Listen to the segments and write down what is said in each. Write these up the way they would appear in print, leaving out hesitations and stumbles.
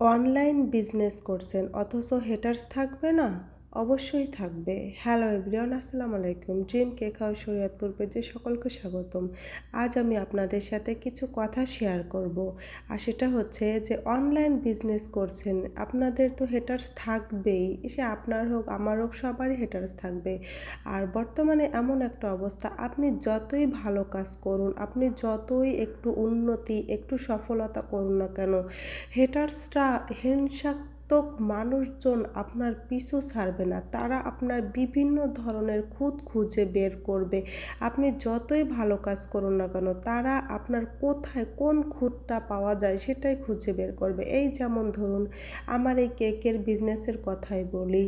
Online business করছেন অথচ haters থাকবে না? অবশ্যই থাকবে। হ্যালো এভরিওয়ান, আসসালামু আলাইকুম। ড্রিম কেক হাউস শরীয়তপুর পেজে সকলকে স্বাগতম। আজ আমি আপনাদের সাথে কিছু কথা শেয়ার করব। আর সেটা হচ্ছে যে অনলাইন বিজনেস করছেন, আপনাদের তো হেটার্স থাকবেই। সে আপনার হোক আমার হোক সবারই হেটার্স থাকবে। আর বর্তমানে এমন একটা অবস্থা, আপনি যতই ভালো কাজ করুন, আপনি যতই একটু উন্নতি একটু সফলতা করুন না কেন, হেটার্সরা হিংসাত্মক মানুষজন আপনার পিছু ছাড়বে না। তারা আপনার বিভিন্ন ধরনের খুঁত খুঁজে বের করবে। আপনি যতই ভালো কাজ করুন না কেন, তারা আপনার কোথায় কোন খুঁতটা পাওয়া যায় সেটাই খুঁজে বের করবে। এই যেমন ধরুন, আমার এই কেকের বিজনেসের কথাই বলি।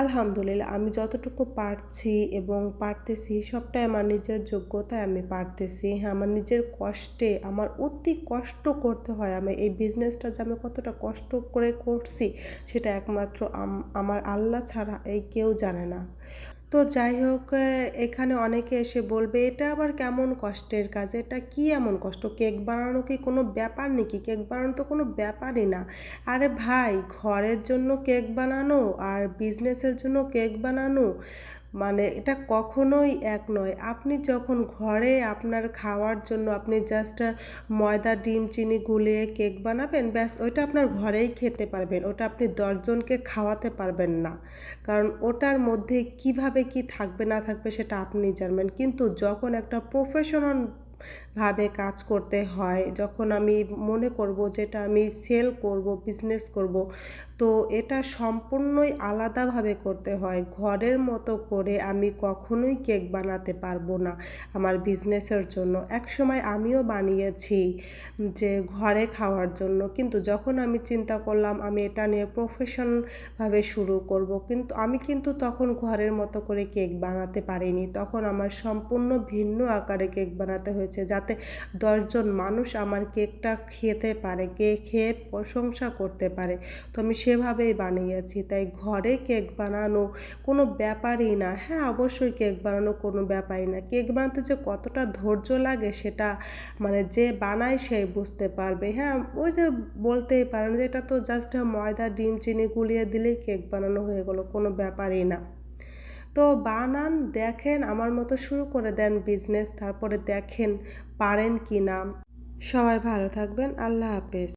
আলহামদুলিল্লাহ আমি যতটুকু পারছি এবং পারতেছি সবটাই আমার নিজের যোগ্যতায় আমি পারতেছি। হ্যাঁ, আমার নিজের কষ্টে, আমার অতি কষ্ট করতে হয়। আমি এই বিজনেসটা যে আমি কতটা কষ্ট করে করছি সেটা একমাত্র আমার আল্লাহ ছাড়া কেউ জানে না। তো যাই হোক, এখানে অনেকে এসে বলবে, এটা আবার কেমন কষ্টের কাজ, এটা কি এমন কষ্ট, কেক বানানো কি কোনো ব্যাপার নাকি, কেক বানানো তো কোনো ব্যাপারই না। আরে ভাই, ঘরের জন্য কেক বানানো আর বিজনেসের জন্য কেক বানানো মানে এটা কখনোই এক নয়। আপনি যখন ঘরে আপনার খাওয়ার জন্য আপনি জাস্ট ময়দা ডিম চিনি গুলিয়ে কেক বানাবেন, ব্যাস ওইটা আপনার ঘরেই খেতে পারবেন, ওটা আপনি 10 জনকে খাওয়াতে পারবেন না। কারণ ওটার মধ্যে কিভাবে কি থাকবে না থাকবে সেটা আপনি জানবেন। কিন্তু যখন একটা প্রফেশনাল ভাবে কাজ করতে হয়, যখন আমি মনে করব যেটা আমি সেল করব, বিজনেস করব, তো এটা সম্পূর্ণই আলাদাভাবে করতে হয়। ঘরের মতো করে আমি কখনোই কেক বানাতে পারবো না আমার বিজনেসের জন্য। একসময় আমিও বানিয়েছি যে ঘরে খাওয়ার জন্য, কিন্তু যখন আমি চিন্তা করলাম আমি এটা নিয়ে প্রফেশনভাবে শুরু করব, কিন্তু আমি তখন ঘরের মতো করে কেক বানাতে পারিনি। তখন আমার সম্পূর্ণ ভিন্ন আকারে কেক বানাতে হয়েছে, যাতে 10 জন মানুষ আমার কেকটা খেতে পারে, কেক খেয়ে প্রশংসা করতে পারে। তো আমি সেভাবেই বানিয়েছি। তাই ঘরে কেক বানানো কোনো ব্যাপারই না। হ্যাঁ, অবশ্যই কেক বানানো কোনো ব্যাপারই না। কেক বানাতে যে কতটা ধৈর্য লাগে সেটা মানে যে বানায় সে বুঝতে পারবে। হ্যাঁ, ওই যে বলতেই পারেন যে এটা তো জাস্ট ময়দা ডিম চিনি গুলিয়ে দিলেই কেক বানানো হয়ে গেল, কোনো ব্যাপারই না। তো বানান, দেখেন, আমার মতো শুরু করে দেন বিজনেস, তারপরে দেখেন পারেন কি না। সবাই ভালো থাকবেন। আল্লাহ হাফেজ।